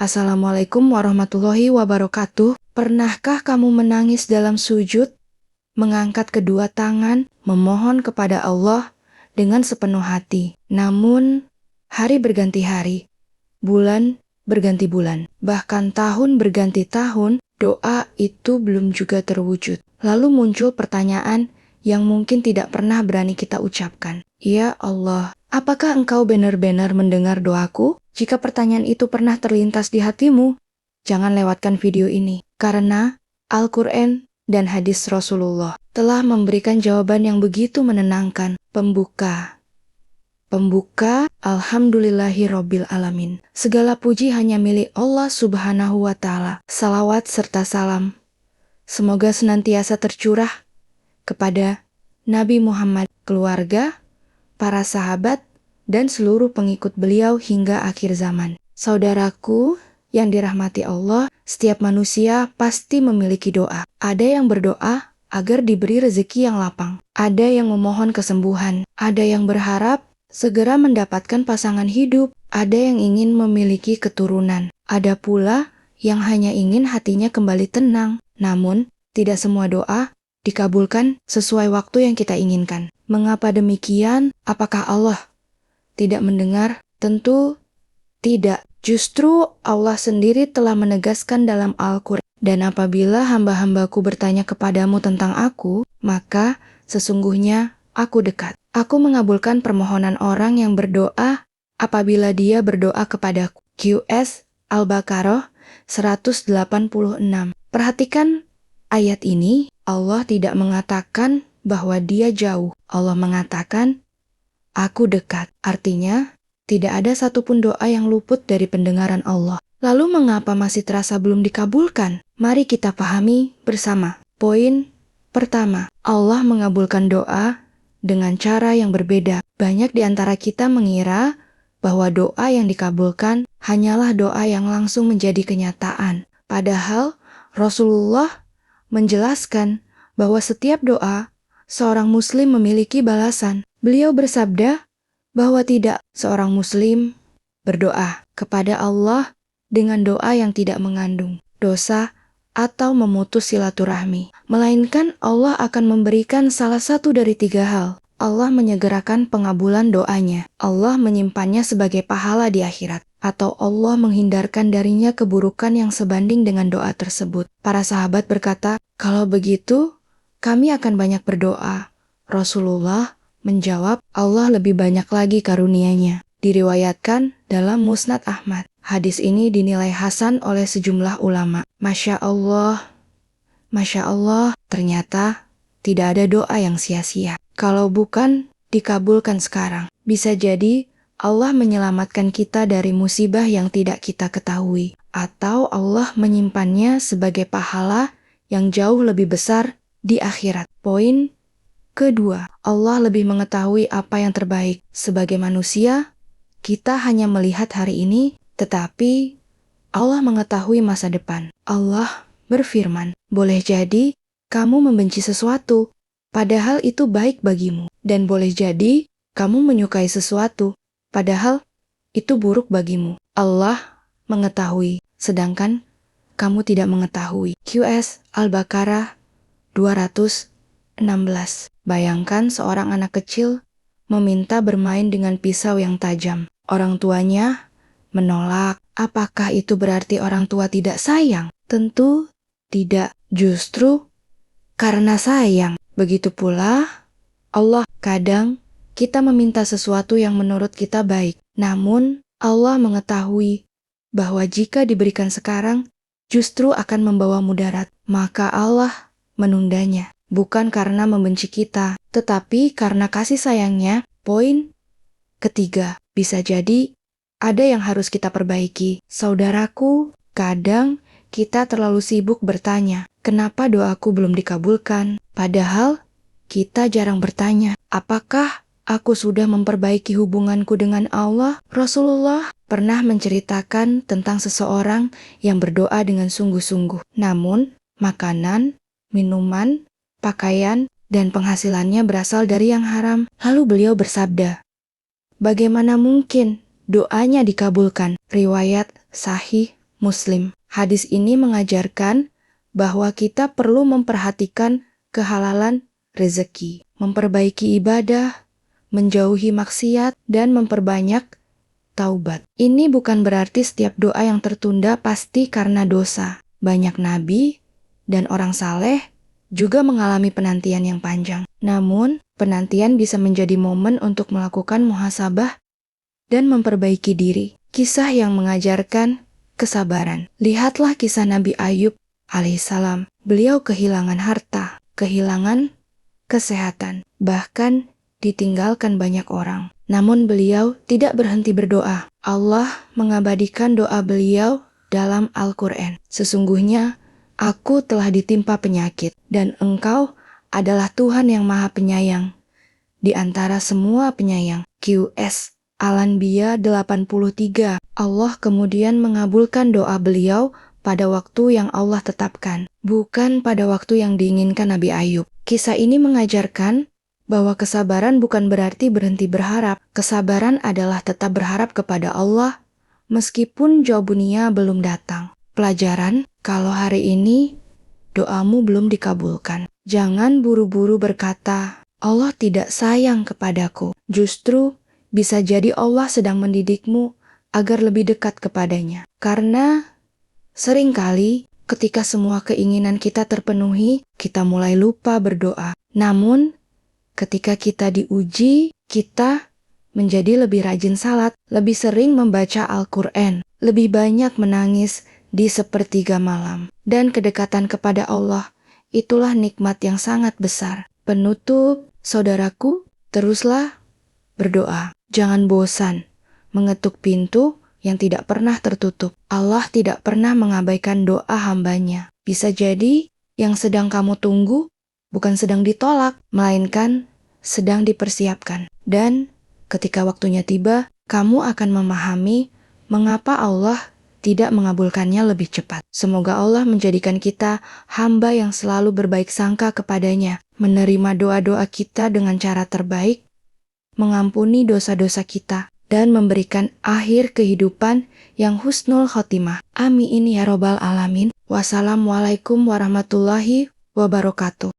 Assalamualaikum warahmatullahi wabarakatuh. Pernahkah kamu menangis dalam sujud, mengangkat kedua tangan, memohon kepada Allah dengan sepenuh hati? Namun, hari berganti hari, bulan berganti bulan, bahkan tahun berganti tahun, doa itu belum juga terwujud. Lalu muncul pertanyaan yang mungkin tidak pernah berani kita ucapkan. Ya Allah, apakah Engkau benar-benar mendengar doaku? Jika pertanyaan itu pernah terlintas di hatimu, jangan lewatkan video ini, karena Al-Quran dan hadis Rasulullah telah memberikan jawaban yang begitu menenangkan. Pembuka, Alhamdulillahirobbil alamin. Segala puji hanya milik Allah Subhanahu wa Ta'ala. Salawat serta salam semoga senantiasa tercurah kepada Nabi Muhammad, keluarga, para sahabat, dan seluruh pengikut beliau hingga akhir zaman. Saudaraku yang dirahmati Allah, setiap manusia pasti memiliki doa. Ada yang berdoa agar diberi rezeki yang lapang. Ada yang memohon kesembuhan. Ada yang berharap segera mendapatkan pasangan hidup. Ada yang ingin memiliki keturunan. Ada pula yang hanya ingin hatinya kembali tenang. Namun, tidak semua doa dikabulkan sesuai waktu yang kita inginkan. Mengapa demikian? Apakah Allah tidak mendengar? Tentu tidak. Justru Allah sendiri telah menegaskan dalam Al-Quran. Dan apabila hamba-hambaku bertanya kepadamu tentang aku, maka sesungguhnya aku dekat. Aku mengabulkan permohonan orang yang berdoa apabila dia berdoa kepadaku. QS Al-Baqarah 186. Perhatikan ayat ini, Allah tidak mengatakan bahwa dia jauh. Allah mengatakan, aku dekat. Artinya, tidak ada satupun doa yang luput dari pendengaran Allah. Lalu mengapa masih terasa belum dikabulkan? Mari kita pahami bersama. Poin pertama, Allah mengabulkan doa dengan cara yang berbeda. Banyak di antara kita mengira bahwa doa yang dikabulkan hanyalah doa yang langsung menjadi kenyataan. Padahal Rasulullah menjelaskan bahwa setiap doa seorang muslim memiliki balasan. Beliau bersabda bahwa tidak seorang muslim berdoa kepada Allah dengan doa yang tidak mengandung dosa atau memutus silaturahmi, melainkan Allah akan memberikan salah satu dari tiga hal. Allah menyegerakan pengabulan doanya, Allah menyimpannya sebagai pahala di akhirat, atau Allah menghindarkan darinya keburukan yang sebanding dengan doa tersebut. Para sahabat berkata, kalau begitu, kami akan banyak berdoa. Rasulullah menjawab, Allah lebih banyak lagi karunia-Nya. Diriwayatkan dalam Musnad Ahmad. Hadis ini dinilai hasan oleh sejumlah ulama. Masya Allah, ternyata tidak ada doa yang sia-sia. Kalau bukan dikabulkan sekarang, bisa jadi Allah menyelamatkan kita dari musibah yang tidak kita ketahui. Atau Allah menyimpannya sebagai pahala yang jauh lebih besar di akhirat. Poin kedua, Allah lebih mengetahui apa yang terbaik. Sebagai manusia, kita hanya melihat hari ini, tetapi Allah mengetahui masa depan. Allah berfirman, boleh jadi kamu membenci sesuatu, padahal itu baik bagimu. Dan boleh jadi kamu menyukai sesuatu, padahal itu buruk bagimu. Allah mengetahui, sedangkan kamu tidak mengetahui. QS Al-Baqarah 216. Bayangkan seorang anak kecil meminta bermain dengan pisau yang tajam. Orang tuanya menolak. Apakah itu berarti orang tua tidak sayang? Tentu tidak. Justru karena sayang. Begitu pula Allah. Kadang kita meminta sesuatu yang menurut kita baik. Namun Allah mengetahui bahwa jika diberikan sekarang, justru akan membawa mudarat. Maka Allah menundanya. Bukan karena membenci kita, tetapi karena kasih sayangnya. Poin ketiga, bisa jadi ada yang harus kita perbaiki. Saudaraku, kadang kita terlalu sibuk bertanya, kenapa doaku belum dikabulkan? Padahal kita jarang bertanya, apakah aku sudah memperbaiki hubunganku dengan Allah? Rasulullah pernah menceritakan tentang seseorang yang berdoa dengan sungguh-sungguh. Namun, makanan, minuman, pakaian, dan penghasilannya berasal dari yang haram. Lalu beliau bersabda, bagaimana mungkin doanya dikabulkan? Riwayat Sahih Muslim. Hadis ini mengajarkan bahwa kita perlu memperhatikan kehalalan rezeki, memperbaiki ibadah, menjauhi maksiat, dan memperbanyak taubat. Ini bukan berarti setiap doa yang tertunda pasti karena dosa. Banyak nabi dan orang saleh juga mengalami penantian yang panjang. Namun, penantian bisa menjadi momen untuk melakukan muhasabah dan memperbaiki diri. Kisah yang mengajarkan kesabaran. Lihatlah kisah Nabi Ayub alaihissalam. Beliau kehilangan harta, kehilangan kesehatan, bahkan ditinggalkan banyak orang. Namun beliau tidak berhenti berdoa. Allah mengabadikan doa beliau dalam Al-Quran. Sesungguhnya, aku telah ditimpa penyakit, dan Engkau adalah Tuhan yang Maha Penyayang di antara semua penyayang. QS Al-Anbiya 83. Allah kemudian mengabulkan doa beliau pada waktu yang Allah tetapkan, bukan pada waktu yang diinginkan Nabi Ayub. Kisah ini mengajarkan bahwa kesabaran bukan berarti berhenti berharap. Kesabaran adalah tetap berharap kepada Allah meskipun jawabunia belum datang. Pelajaran, kalau hari ini doamu belum dikabulkan, jangan buru-buru berkata, Allah tidak sayang kepadaku. Justru bisa jadi Allah sedang mendidikmu agar lebih dekat kepadanya. Karena seringkali ketika semua keinginan kita terpenuhi, kita mulai lupa berdoa. Namun, ketika kita diuji, kita menjadi lebih rajin salat, lebih sering membaca Al-Quran, lebih banyak menangis di sepertiga malam. Dan kedekatan kepada Allah, itulah nikmat yang sangat besar. Penutup, saudaraku, teruslah berdoa. Jangan bosan mengetuk pintu yang tidak pernah tertutup. Allah tidak pernah mengabaikan doa hambanya. Bisa jadi yang sedang kamu tunggu bukan sedang ditolak, melainkan sedang dipersiapkan. Dan ketika waktunya tiba, kamu akan memahami mengapa Allah tidak mengabulkannya lebih cepat. Semoga Allah menjadikan kita hamba yang selalu berbaik sangka kepadanya, menerima doa-doa kita dengan cara terbaik, mengampuni dosa-dosa kita, dan memberikan akhir kehidupan yang husnul khotimah. Amin ya robbal alamin. Wassalamualaikum warahmatullahi wabarakatuh.